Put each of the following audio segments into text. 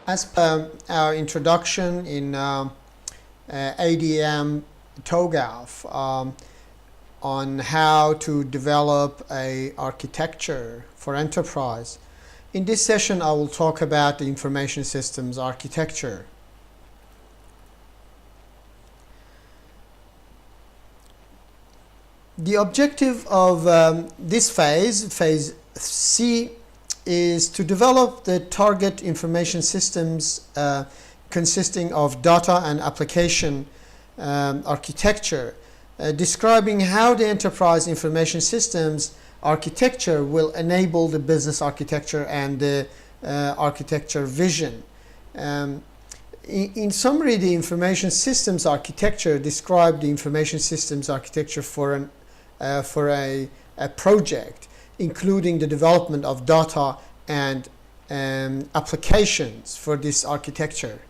As per our introduction in ADM TOGAF on how to develop a architecture for enterprise, in this session I will talk about the information systems architecture. The objective of this phase C, is to develop the target information systems consisting of data and application architecture, describing how the enterprise information systems architecture will enable the business architecture and the architecture vision. In summary, the information systems architecture describes the information systems architecture for a project, including the development of data and applications for this architecture.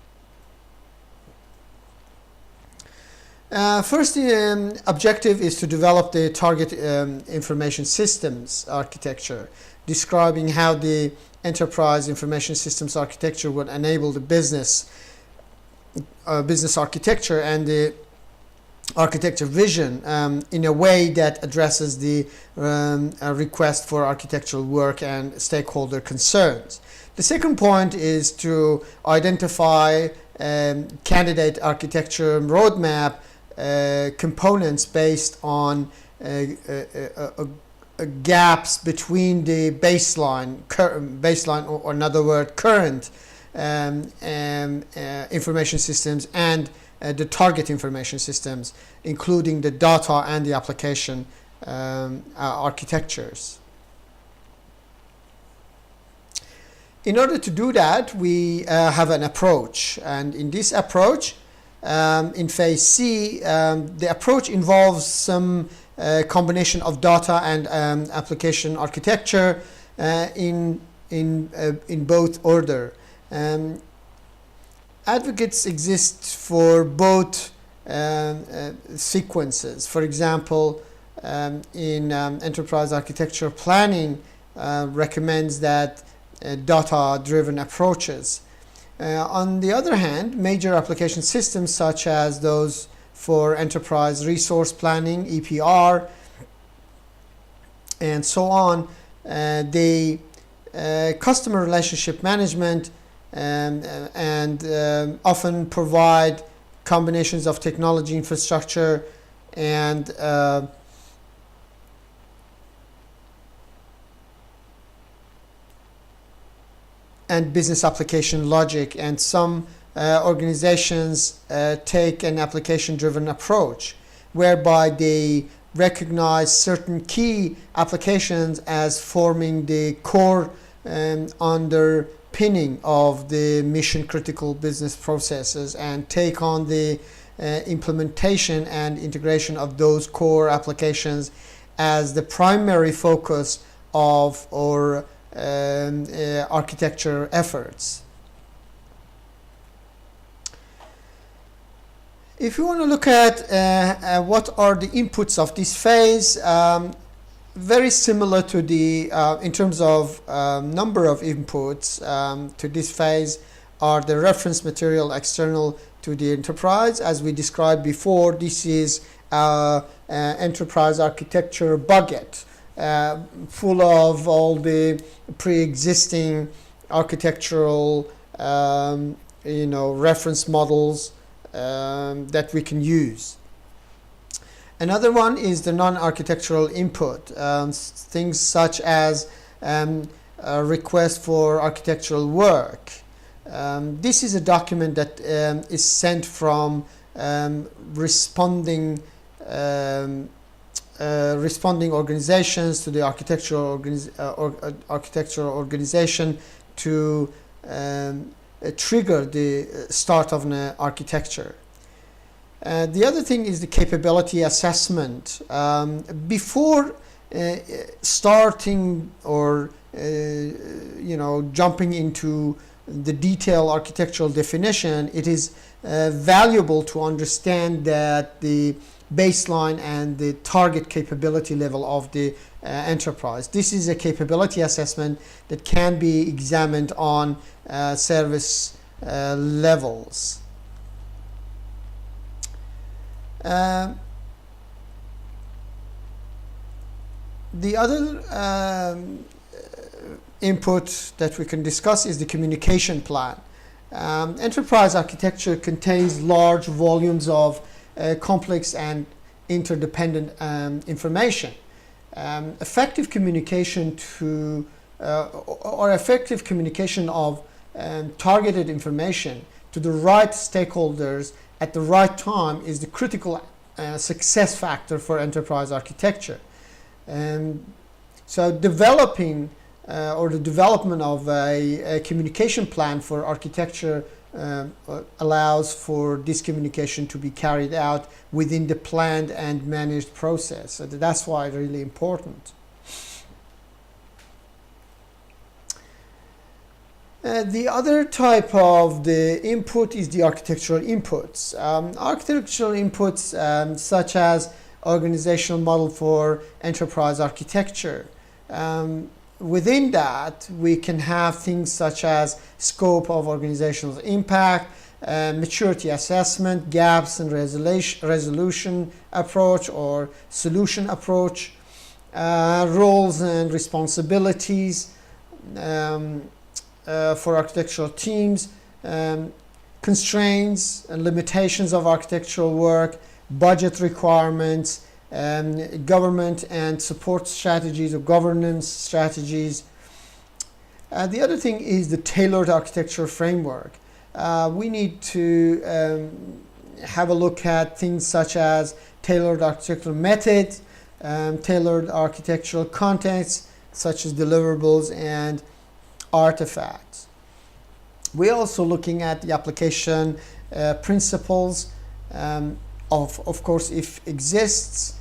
First, the objective is to develop the target information systems architecture, describing how the enterprise information systems architecture will enable the business architecture and the architecture vision in a way that addresses the request for architectural work and stakeholder concerns. The second point is to identify candidate architecture roadmap components based on gaps between the baseline, or in other words, current information systems and the target information systems, including the data and the application architectures. In order to do that, we have an approach, and in this approach, in phase C, the approach involves some combination of data and application architecture in both order. Advocates exist for both sequences. For example, in enterprise architecture planning recommends that data-driven approaches. On the other hand, major application systems such as those for enterprise resource planning, EPR, and so on, the customer relationship management and often provide combinations of technology infrastructure and business application logic, and some organizations take an application-driven approach whereby they recognize certain key applications as forming the core underpinning of the mission-critical business processes and take on the implementation and integration of those core applications as the primary focus of our architecture efforts. If you want to look at what are the inputs of this phase, very similar to the in terms of number of inputs to this phase are the reference material external to the enterprise. As we described before, this is enterprise architecture bucket full of all the pre-existing architectural reference models that we can use. Another one is the non-architectural input, things such as a request for architectural work. This is a document that is sent from responding organizations to the architectural organization to trigger the start of an architecture. The other thing is the capability assessment. Before starting or jumping into the detailed architectural definition, it is valuable to understand that the baseline and the target capability level of the enterprise. This is a capability assessment that can be examined on service levels. The other input that we can discuss is the communication plan. Enterprise architecture contains large volumes of complex and interdependent information. Effective communication effective communication of targeted information to the right stakeholders at the right time is the critical success factor for enterprise architecture. So developing or the development of a communication plan for architecture allows for this communication to be carried out within the planned and managed process. So that's why it's really important. The other type of the input is the architectural inputs. Architectural inputs such as organizational model for enterprise architecture. Within that, we can have things such as scope of organizational impact, maturity assessment, gaps and resolution approach or solution approach, roles and responsibilities for architectural teams, constraints and limitations of architectural work, budget requirements, government and support strategies or governance strategies. The other thing is the tailored architecture framework. We need to have a look at things such as tailored architectural methods, tailored architectural contexts such as deliverables and artifacts. We're also looking at the application principles, of course, if exists.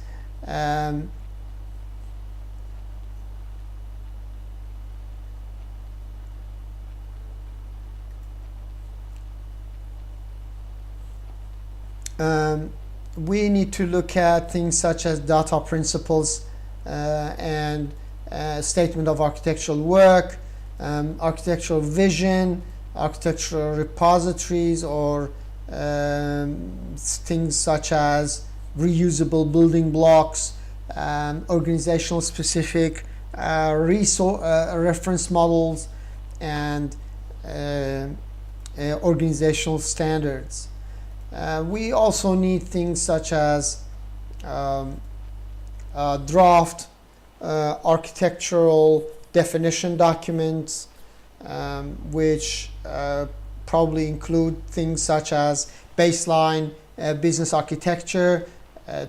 We need to look at things such as data principles and statement of architectural work, architectural vision, architectural repositories, or things such as reusable building blocks, organizational specific reference models, and organizational standards. We also need things such as draft architectural definition documents, which probably include things such as baseline business architecture,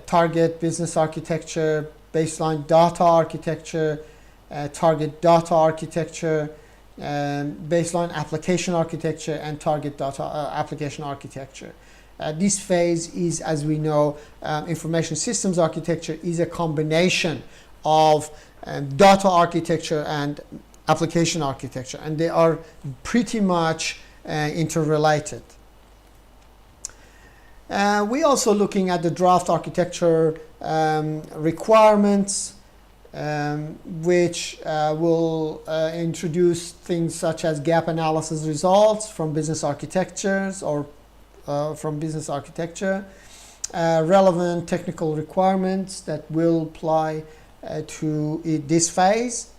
target business architecture, baseline data architecture, target data architecture, baseline application architecture, and target data application architecture. This phase is, as we know, information systems architecture is a combination of data architecture and application architecture, and they are pretty much interrelated. We're also looking at the draft architecture requirements, which will introduce things such as gap analysis results from business architectures or from business architecture, relevant technical requirements that will apply to this phase.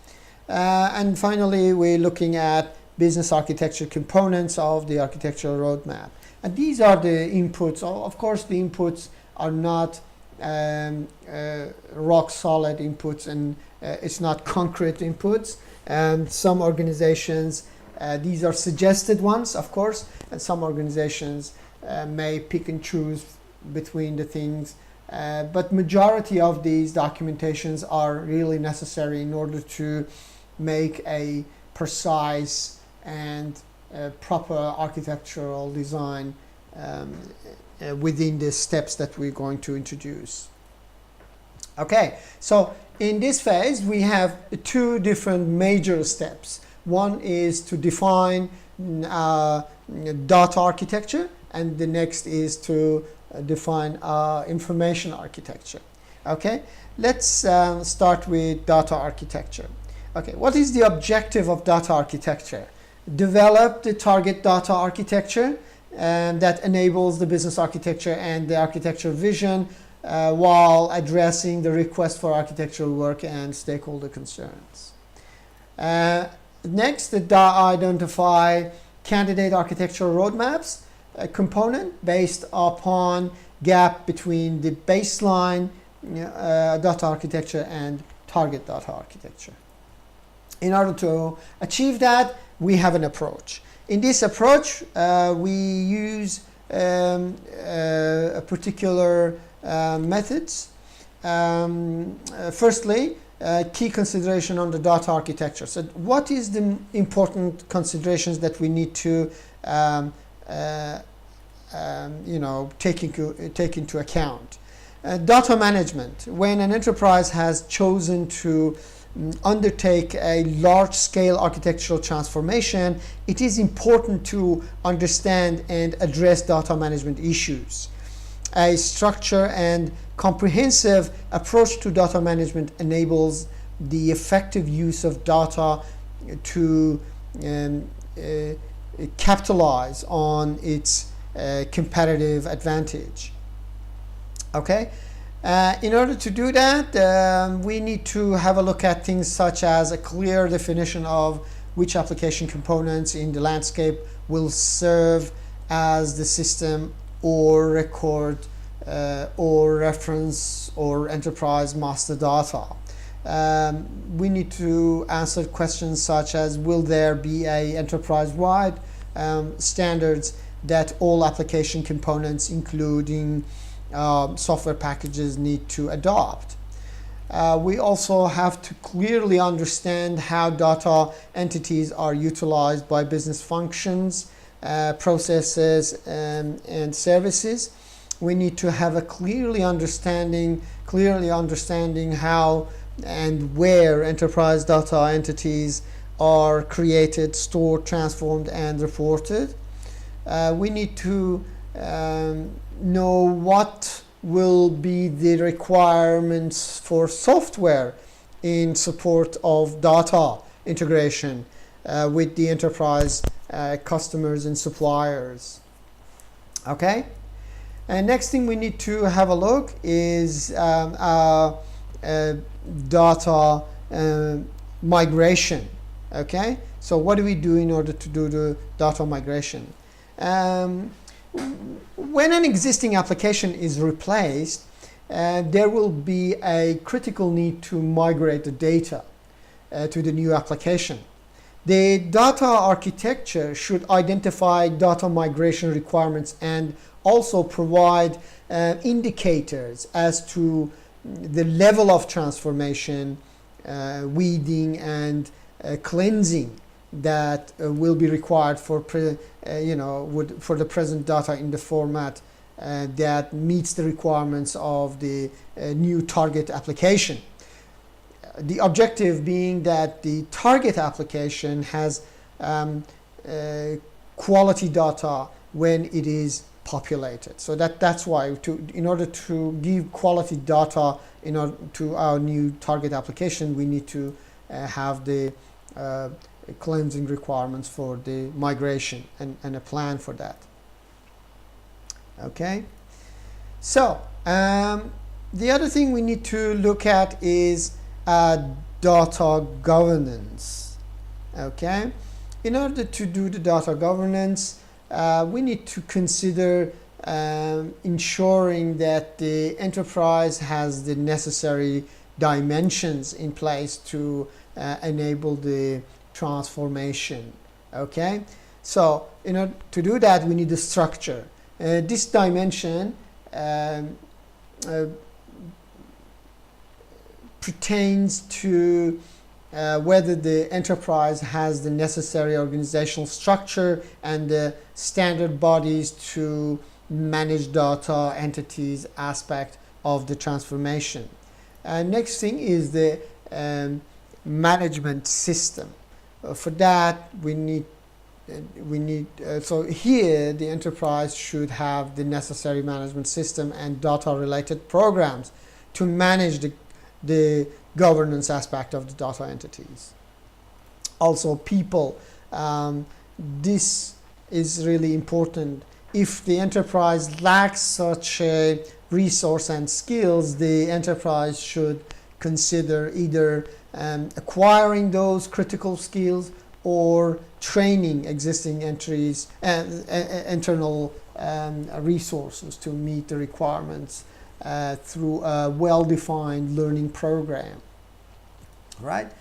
And finally, we're looking at business architecture components of the architectural roadmap. And these are the inputs. Of course, the inputs are not rock solid inputs, and it's not concrete inputs. And some organizations, these are suggested ones, of course, and some organizations may pick and choose between the things. But majority of these documentations are really necessary in order to make a precise and proper architectural design within the steps that we're going to introduce. Okay, so in this phase we have two different major steps. One is to define data architecture, and the next is to define information architecture. Okay, let's start with data architecture. Okay, what is the objective of data architecture? develop the target data architecture that enables the business architecture and the architecture vision while addressing the request for architectural work and stakeholder concerns. Next, identify candidate architectural roadmaps, a component based upon gap between the baseline data architecture and target data architecture. In order to achieve that, we have an approach. In this approach, we use a particular methods. Firstly, key consideration on the data architecture. So what is the important considerations that we need to take into account? Data management. When an enterprise has chosen to undertake a large-scale architectural transformation, it is important to understand and address data management issues. A structured and comprehensive approach to data management enables the effective use of data to capitalize on its competitive advantage. Okay? In order to do that, we need to have a look at things such as a clear definition of which application components in the landscape will serve as the system or record or reference or enterprise master data. We need to answer questions such as, will there be a enterprise-wide standards that all application components, including software packages, need to adopt. We also have to clearly understand how data entities are utilized by business functions, processes, and services. We need to have a clearly understanding how and where enterprise data entities are created, stored, transformed, and reported. We need to know what will be the requirements for software in support of data integration with the enterprise customers and suppliers. Okay? And next thing we need to have a look is data migration. Okay? So what do we do in order to do the data migration? When an existing application is replaced, there will be a critical need to migrate the data to the new application. The data architecture should identify data migration requirements and also provide indicators as to the level of transformation, weeding, and cleansing that will be required for the present data in the format that meets the requirements of the new target application. The objective being that the target application has quality data when it is populated. So that's why in order to give quality data to our new target application, we need to have the cleansing requirements for the migration and a plan for that. Okay, so the other thing we need to look at is data governance. Okay, in order to do the data governance, we need to consider ensuring that the enterprise has the necessary dimensions in place to enable the transformation. Okay, so in order to do that, we need a structure. This dimension pertains to whether the enterprise has the necessary organizational structure and the standard bodies to manage data entities aspect of the transformation. Next thing is the management system. For that, so here the enterprise should have the necessary management system and data related programs to manage the governance aspect of the data entities. Also, people This is really important. If the enterprise lacks such a resource and skills, the enterprise should consider either acquiring those critical skills or training existing internal resources to meet the requirements through a well-defined learning program. All right.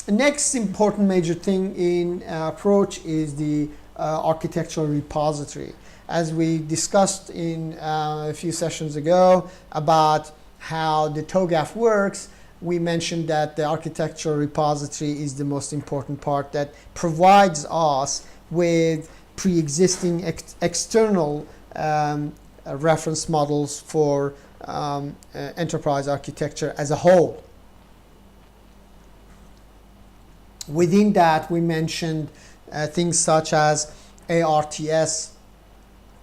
Next important major thing in approach is the architectural repository. As we discussed in a few sessions ago about how the TOGAF works, we mentioned that the architectural repository is the most important part that provides us with pre-existing external reference models for enterprise architecture as a whole. Within that, we mentioned things such as ARTS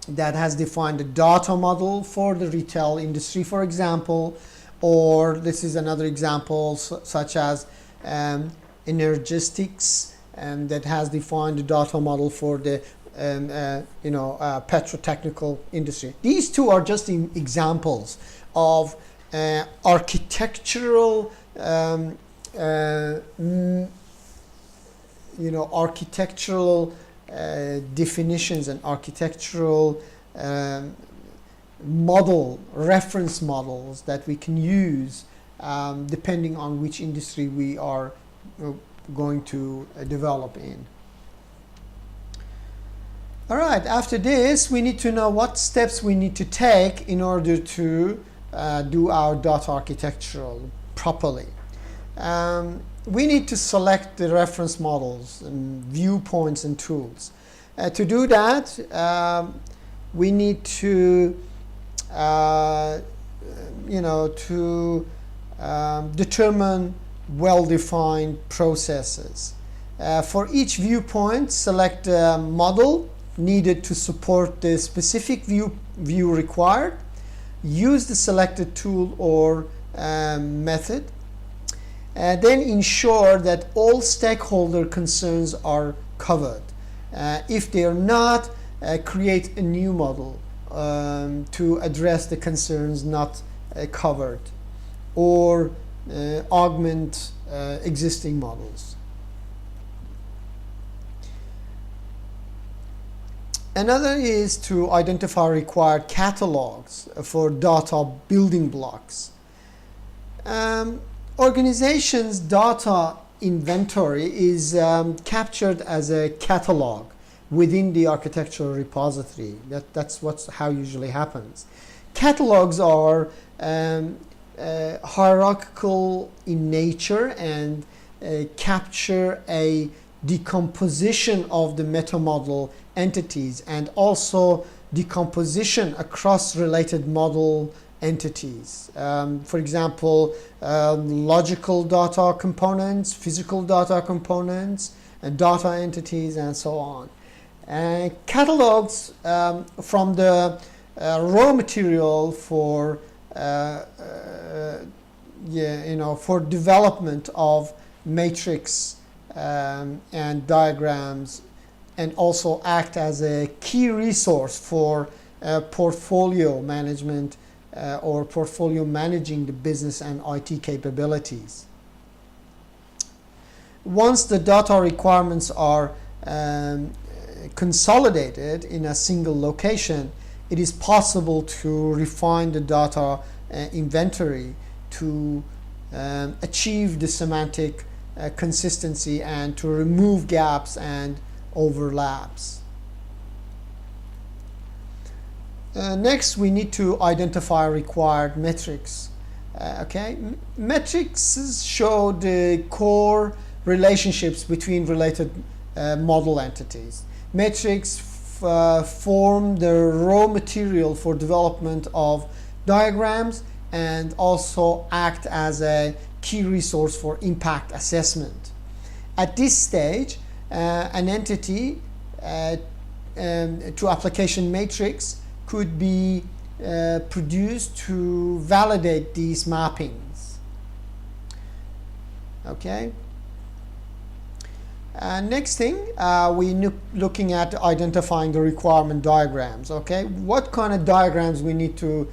that has defined a data model for the retail industry, for example, or this is another example such as Energistics that has defined a data model for the petrotechnical industry. These two are just examples of architectural architectural definitions and architectural reference models that we can use depending on which industry we are going to develop in. All right, after this, we need to know what steps we need to take in order to do our data architectural properly. We need to select the reference models and viewpoints and tools. To do that, we need to determine well-defined processes. For each viewpoint, select a model needed to support the specific view required. Use the selected tool or method. Then ensure that all stakeholder concerns are covered. If they are not, create a new model to address the concerns not covered, or augment existing models. Another is to identify required catalogs for data building blocks. Organization's data inventory is captured as a catalog within the architectural repository. That's how usually happens. Catalogs are hierarchical in nature and capture a decomposition of the meta-model entities and also decomposition across related model entities. For example, logical data components, physical data components, and data entities, and so on. Catalogs from the raw material for for development of matrix and diagrams, and also act as a key resource for portfolio management or portfolio managing the business and IT capabilities. Once the data requirements are consolidated in a single location, it is possible to refine the data inventory to achieve the semantic consistency and to remove gaps and overlaps. Next, we need to identify required metrics. Metrics show the core relationships between related model entities. Metrics form the raw material for development of diagrams and also act as a key resource for impact assessment. At this stage, an entity to application matrix could be produced to validate these mappings. Next thing, looking at identifying the requirement diagrams. Okay, what kind of diagrams we need to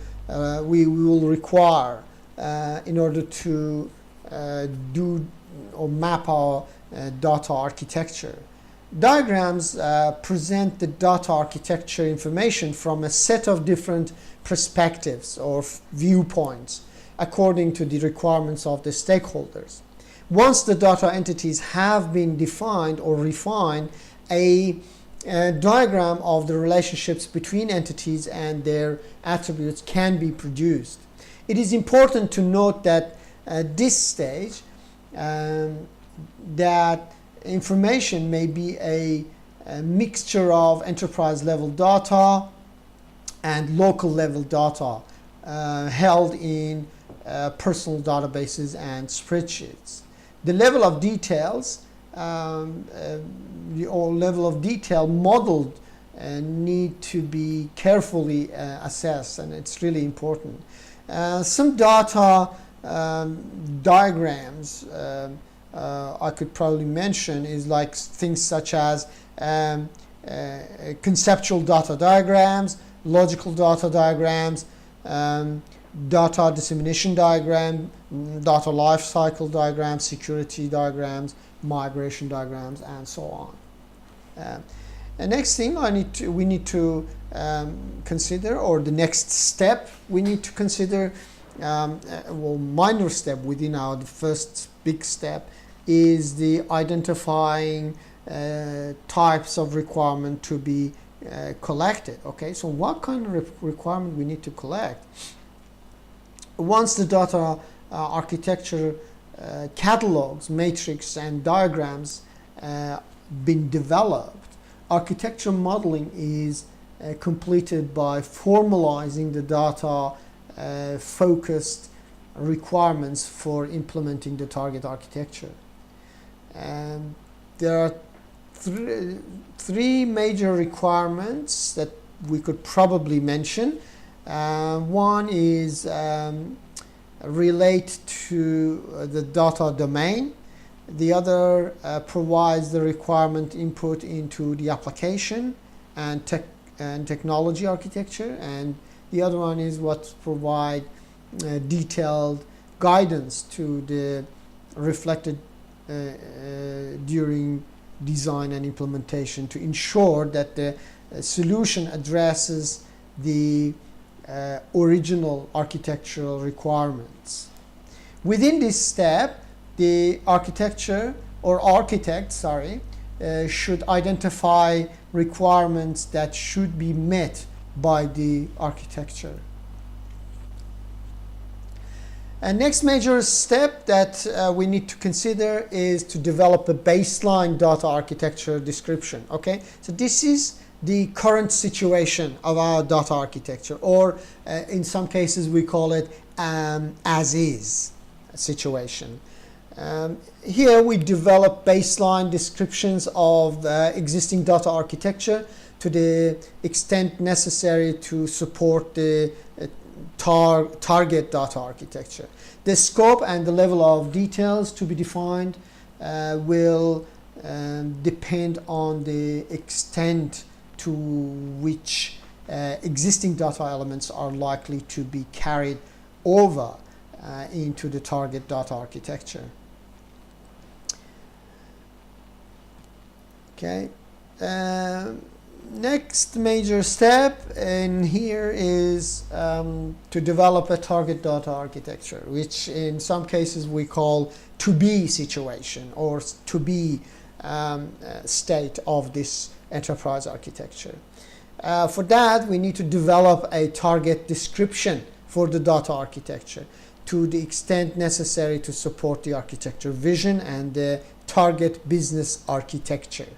we will require in order to do or map our data architecture. Diagrams present the data architecture information from a set of different perspectives or viewpoints according to the requirements of the stakeholders. Once the data entities have been defined or refined, a diagram of the relationships between entities and their attributes can be produced. It is important to note that at this stage that information may be a mixture of enterprise level data and local level data held in personal databases and spreadsheets. The level of details or level of detail modeled need to be carefully assessed, and it's really important. Some data diagrams I could probably mention is like things such as conceptual data diagrams, logical data diagrams, data dissemination diagram, data life cycle diagrams, security diagrams, migration diagrams, and so on. The next thing we need to consider, or the next step we need to consider, well, minor step within the first big step, is the identifying types of requirement to be collected. Okay, so what kind of requirement we need to collect? Once the data architecture catalogs, matrix, and diagrams been developed, architecture modeling is completed by formalizing the data focused requirements for implementing the target architecture. There are three major requirements that we could probably mention. One is relate to the data domain. The other provides the requirement input into the application and technology architecture, and the other one is what provide detailed guidance to the reflected during design and implementation to ensure that the solution addresses the original architectural requirements. Within this step, the architect should identify requirements that should be met by the architecture. And next major step that we need to consider is to develop a baseline data architecture description. Okay, so this is the current situation of our data architecture, or in some cases we call it as is situation. Here we develop baseline descriptions of existing data architecture to the extent necessary to support the target data architecture. The scope and the level of details to be defined will depend on the extent to which existing data elements are likely to be carried over into the target data architecture. Okay. Next major step in here is to develop a target data architecture, which in some cases we call to be situation or to be state of this enterprise architecture. For that, we need to develop a target description for the data architecture to the extent necessary to support the architecture vision and the target business architecture.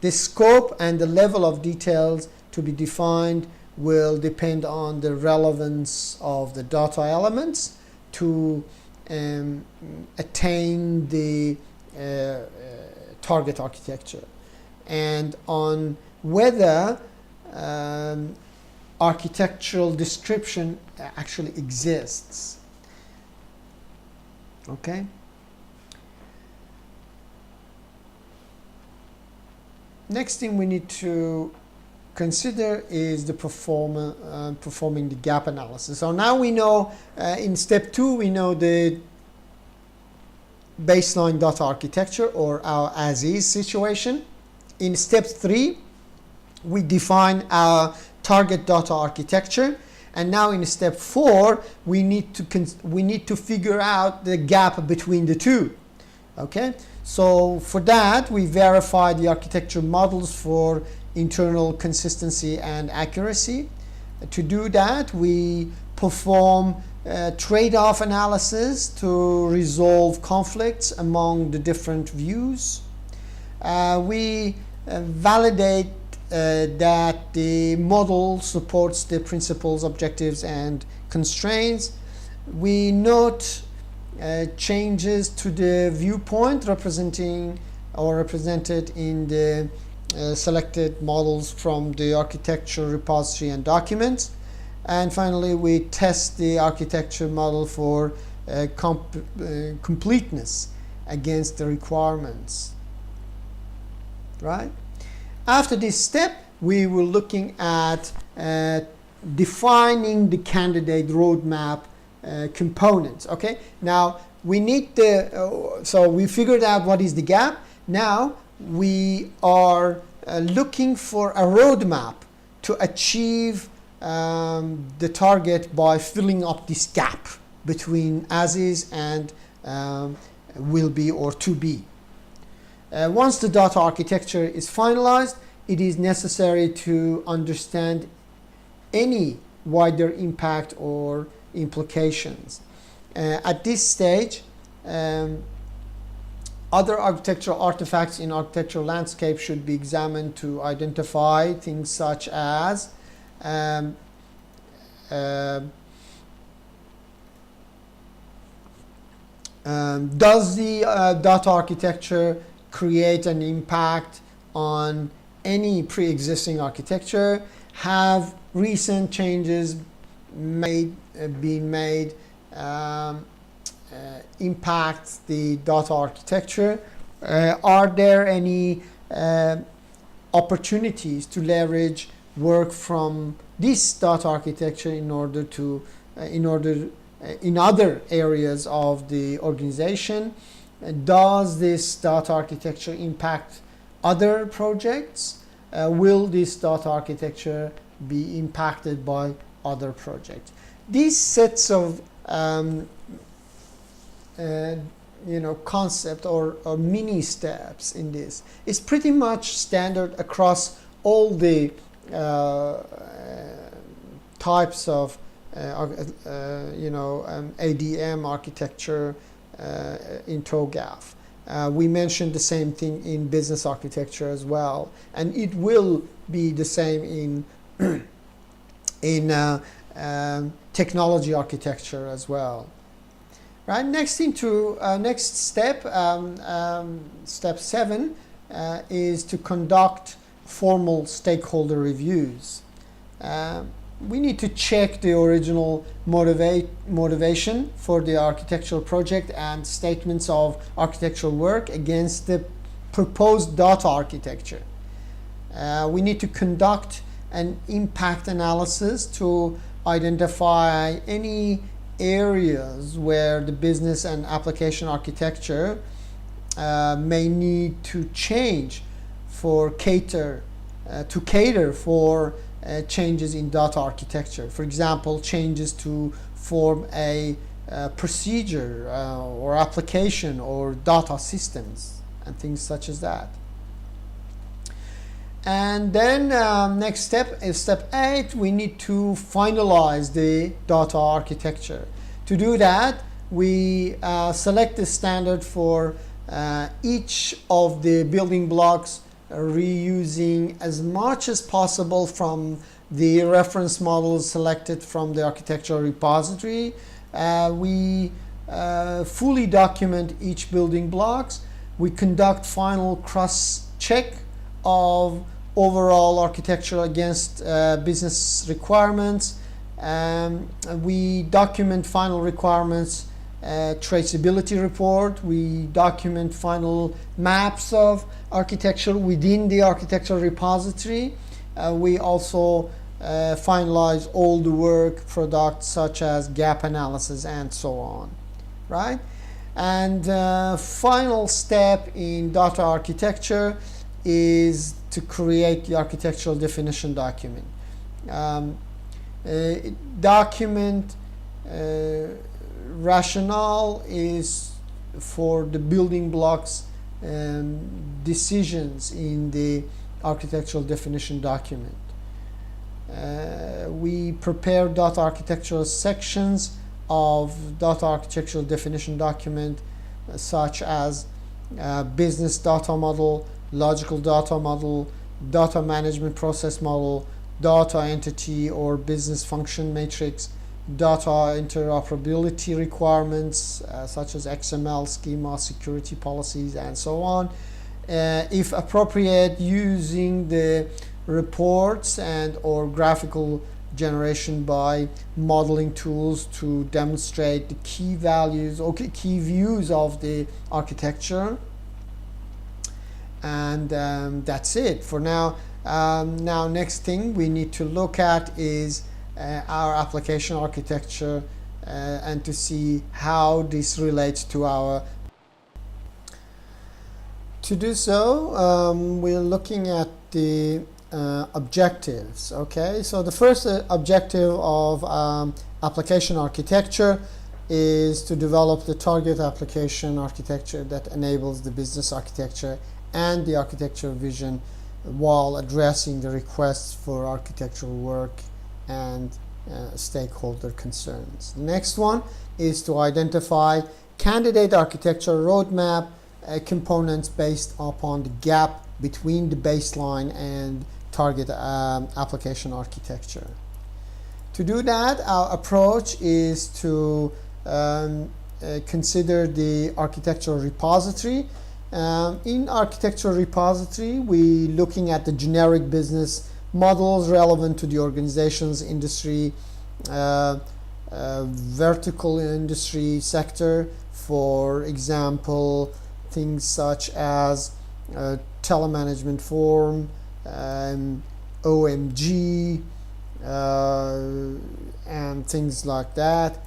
The scope and the level of details to be defined will depend on the relevance of the data elements to attain the target architecture, and on whether architectural description actually exists. Okay. next thing we need to consider is the performing the gap analysis. So now we know in step 2 we know the baseline data architecture or our as-is situation. In step 3 we define our target data architecture, and now in step 4 we need to figure out the gap between the two. Okay, so for that we verify the architecture models for internal consistency and accuracy. To do that, we perform trade-off analysis to resolve conflicts among the different views. We validate that the model supports the principles, objectives, and constraints. We note changes to the viewpoint represented in the selected models from the architecture repository and documents. And finally, we test the architecture model for completeness against the requirements. Right? After this step, we were looking at defining the candidate roadmap components. Okay, now we need so we figured out what is the gap. Now we are looking for a roadmap to achieve the target by filling up this gap between as is and will be or to be. Once the data architecture is finalized, it is necessary to understand any wider impact or implications. At this stage, other architectural artifacts in architectural landscape should be examined to identify things such as does the data architecture create an impact on any pre-existing architecture? Have recent changes been made impact the data architecture? Are there any opportunities to leverage work from this data architecture in other areas of the organization? Does this data architecture impact other projects? Will this data architecture be impacted by other projects? These sets of concept or mini steps in this is pretty much standard across all the types of ADM architecture in TOGAF. We mentioned the same thing in business architecture as well, and it will be the same in technology architecture as well. Right. Next step, step 7, is to conduct formal stakeholder reviews. We need to check the original motivation for the architectural project and statements of architectural work against the proposed data architecture. We need to conduct an impact analysis to identify any areas where the business and application architecture may need to change to cater for changes in data architecture. For example, changes to form a procedure or application or data systems and things such as that. And then next step is step 8. We need to finalize the data architecture. To do that, we select the standard for each of the building blocks, reusing as much as possible from the reference models selected from the architectural repository. We fully document each building blocks. We conduct final cross-check of overall architecture against business requirements. We document final requirements traceability report. We document final maps of architecture within the architectural repository. We also finalize all the work products such as gap analysis and so on, right? And final step in data architecture is to create the architectural definition document. Document rationale is for the building blocks decisions in the architectural definition document. We prepare data architectural sections of data architectural definition document such as business data model, logical data model, data management process model, data entity or business function matrix, data interoperability requirements such as XML schema, security policies, and so on. If appropriate, using the reports and or graphical generation by modeling tools to demonstrate the key values or key views of the architecture. And that's it for now. Now next thing we need to look at is our application architecture and to see how this relates to our. To do so, we're looking at the objectives. Okay, so the first objective of application architecture is to develop the target application architecture that enables the business architecture and the architectural vision while addressing the requests for architectural work and stakeholder concerns. The next one is to identify candidate architecture roadmap components based upon the gap between the baseline and target application architecture. To do that, our approach is to consider the architectural repository. In architectural repository, we looking at the generic business models relevant to the organization's industry, vertical industry sector. For example, things such as telemanagement form, OMG, and things like that.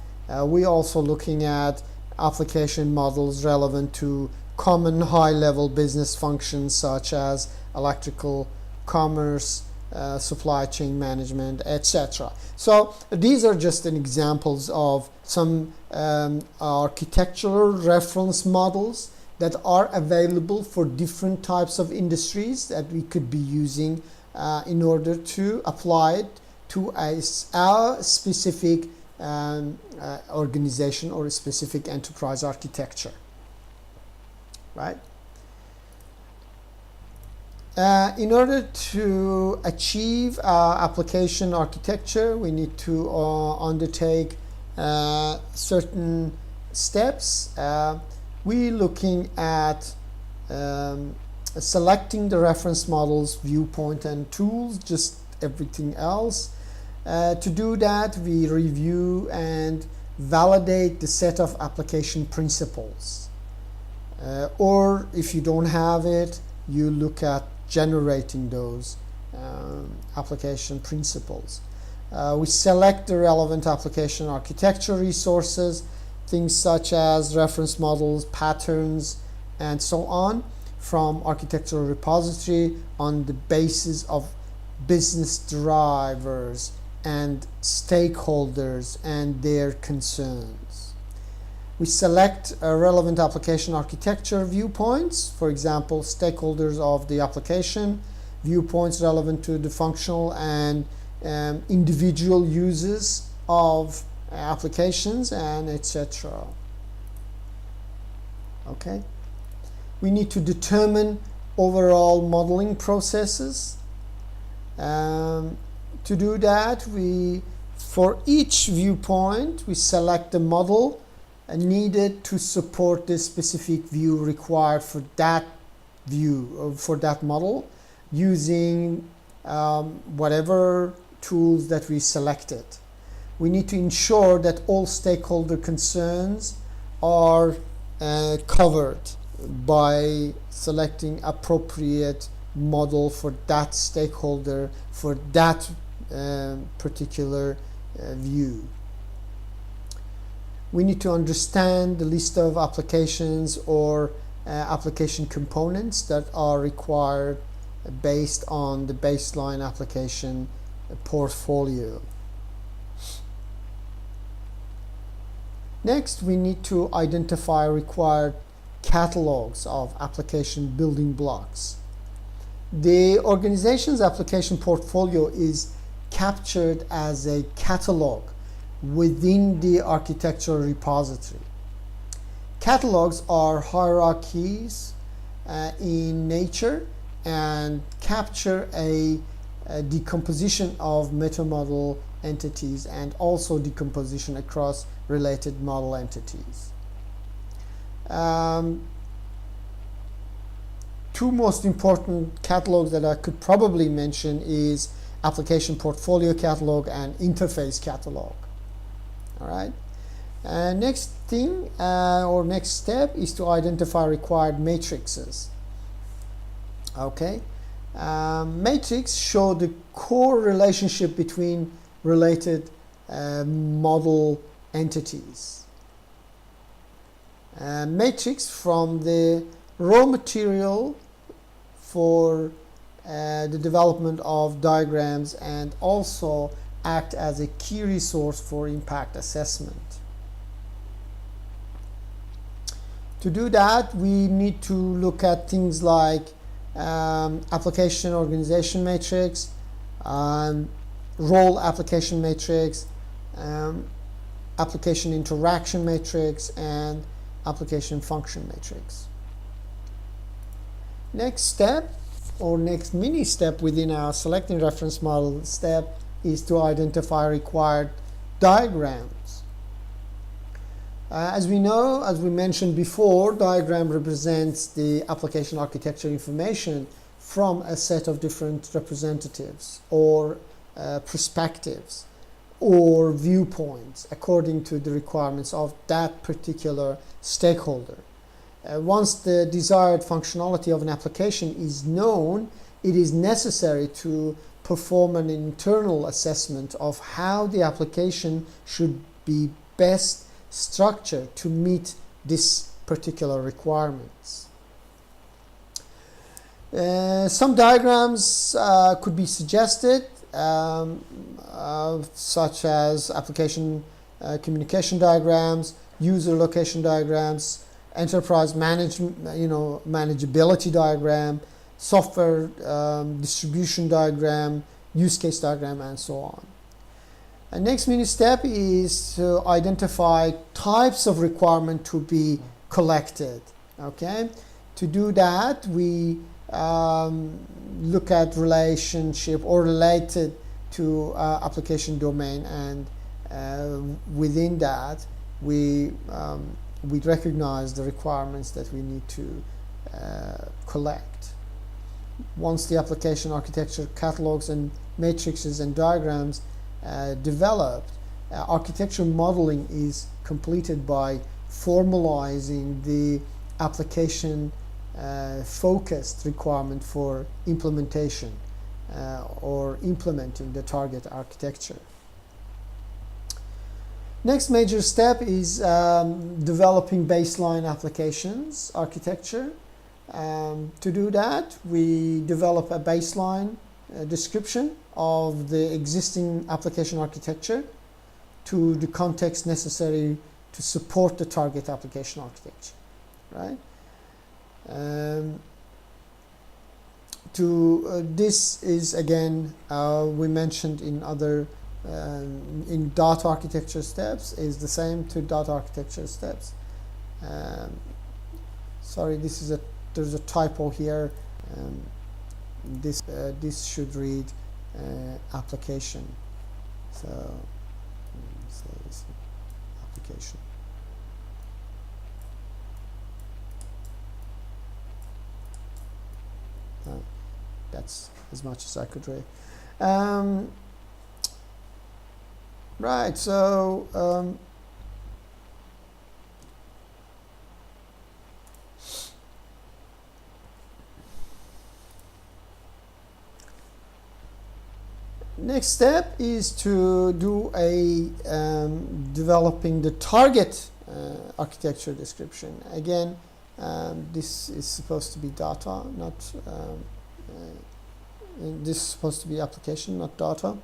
We also looking at application models relevant to common high-level business functions such as electrical, commerce, supply chain management, etc. So these are just an examples of some architectural reference models that are available for different types of industries that we could be using in order to apply it to a specific organization or a specific enterprise architecture. Right? In order to achieve application architecture, we need to undertake certain steps. We're looking at selecting the reference models, viewpoint, and tools, just everything else. To do that, we review and validate the set of application principles. Or if you don't have it, you look at generating those application principles. We select the relevant application architecture resources, things such as reference models, patterns, and so on, from architectural repository on the basis of business drivers and stakeholders and their concerns. We select relevant application architecture viewpoints, for example, stakeholders of the application, viewpoints relevant to the functional and individual uses of applications, and etc. Okay. We need to determine overall modeling processes. To do that, for each viewpoint, we select the model needed to support the specific view required for that view, for that model, using whatever tools that we selected. We need to ensure that all stakeholder concerns are covered by selecting appropriate model for that stakeholder, for that particular view. We need to understand the list of applications or application components that are required based on the baseline application portfolio. Next, we need to identify required catalogs of application building blocks. The organization's application portfolio is captured as a catalog within the architectural repository. Catalogs are hierarchies in nature and capture a decomposition of meta-model entities and also decomposition across related model entities. Two most important catalogs that I could probably mention is application portfolio catalog and interface catalog. All right. Next thing or next step is to identify required matrices. Okay. Matrix show the core relationship between related model entities. Matrix from the raw material for the development of diagrams and also act as a key resource for impact assessment. To do that, we need to look at things like application organization matrix, role application matrix, application interaction matrix, and application function matrix. Next step, or next mini step within our selecting reference model step, is to identify required diagrams. As we know, as we mentioned before, diagram represents the application architecture information from a set of different representatives or perspectives or viewpoints according to the requirements of that particular stakeholder. Once the desired functionality of an application is known, it is necessary to perform an internal assessment of how the application should be best structured to meet this particular requirements. Some diagrams could be suggested, such as application communication diagrams, user location diagrams, enterprise manageability diagram, software distribution diagram, use case diagram, and so on. And next mini step is to identify types of requirement to be collected. Okay, to do that, we look at relationship or related to application domain, and within that we recognize the requirements that we need to collect. Once the application architecture catalogs and matrices and diagrams developed, architecture modeling is completed by formalizing the application focused requirement for implementation or implementing the target architecture. Next major step is developing baseline applications architecture. To do that, we develop a baseline description of the existing application architecture to the context necessary to support the target application architecture, right? This is again we mentioned in other in data architecture steps, is the same to data architecture steps. Sorry, there's a typo here. This should read application. So application. That's as much as I could read. Right, so Next step is to do a developing the target architecture description. Again, this is supposed to be data, not this is supposed to be application, not data.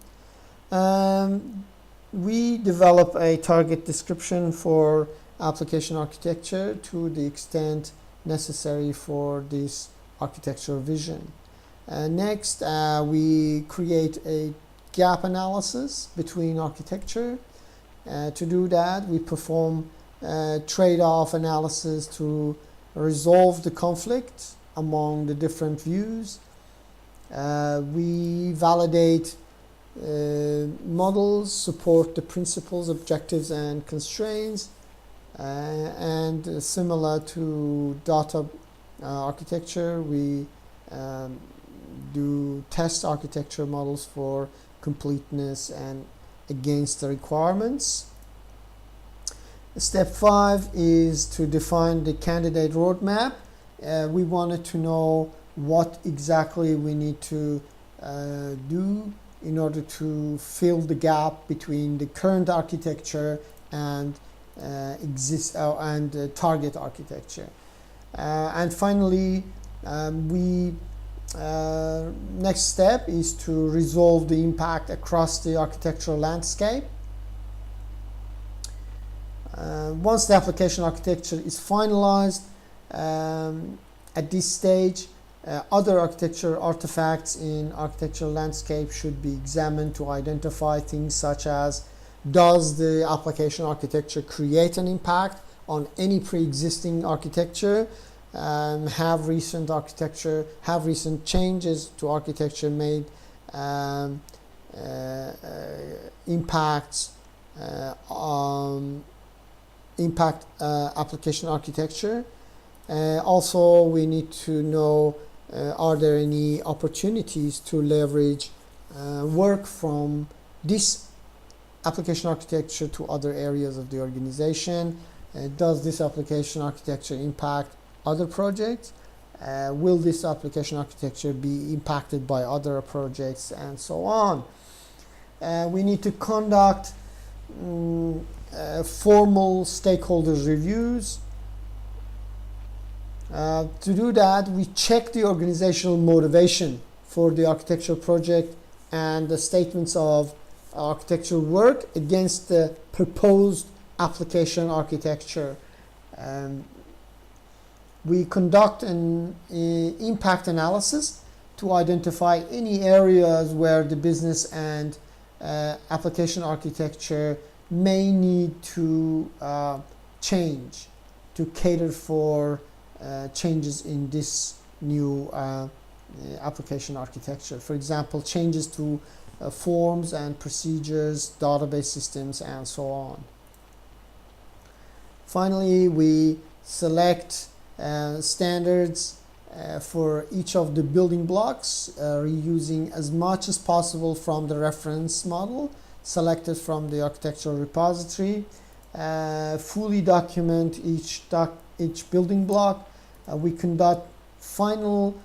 We develop a target description for application architecture to the extent necessary for this architecture vision. Next, we create a gap analysis between architecture. To do that, we perform trade-off analysis to resolve the conflict among the different views. We validate models, support the principles, objectives, and constraints, and similar to data architecture, we do test architecture models for completeness and against the requirements. Step 5 is to define the candidate roadmap. We wanted to know what exactly we need to do in order to fill the gap between the current architecture and target architecture. And finally, next step is to resolve the impact across the architectural landscape. Once the application architecture is finalized, at this stage, other architecture artifacts in architectural landscape should be examined to identify things such as, does the application architecture create an impact on any pre-existing architecture? Have recent changes to architecture made impact application architecture? Also, we need to know, are there any opportunities to leverage work from this application architecture to other areas of the organization? Does this application architecture impact other projects? Will this application architecture be impacted by other projects, and so on? We need to conduct formal stakeholders reviews. To do that, we check the organizational motivation for the architectural project and the statements of architectural work against the proposed application architecture. We conduct an impact analysis to identify any areas where the business and application architecture may need to change to cater for changes in this new application architecture. For example, changes to forms and procedures, database systems, and so on. Finally, we select standards for each of the building blocks, reusing as much as possible from the reference model selected from the architectural repository. Fully document each building block. We conduct final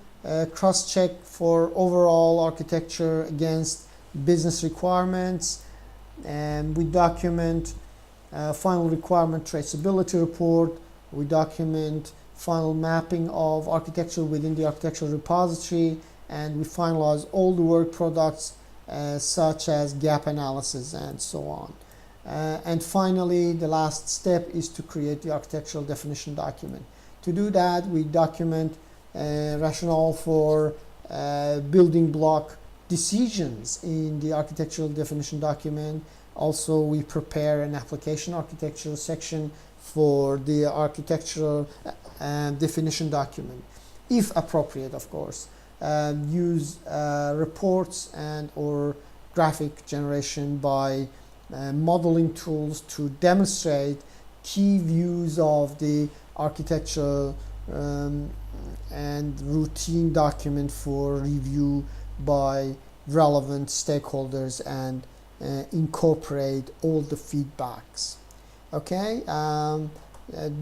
cross-check for overall architecture against business requirements, and we document final requirement traceability report. We document final mapping of architecture within the architectural repository, and we finalize all the work products such as gap analysis and so on. And finally, the last step is to create the architectural definition document. To do that, we document rationale for building block decisions in the architectural definition document. Also, we prepare an application architecture section for the architectural definition document, if appropriate, of course. Use reports and or graphic generation by modeling tools to demonstrate key views of the architectural and routine document for review by relevant stakeholders and incorporate all the feedbacks. Okay,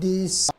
this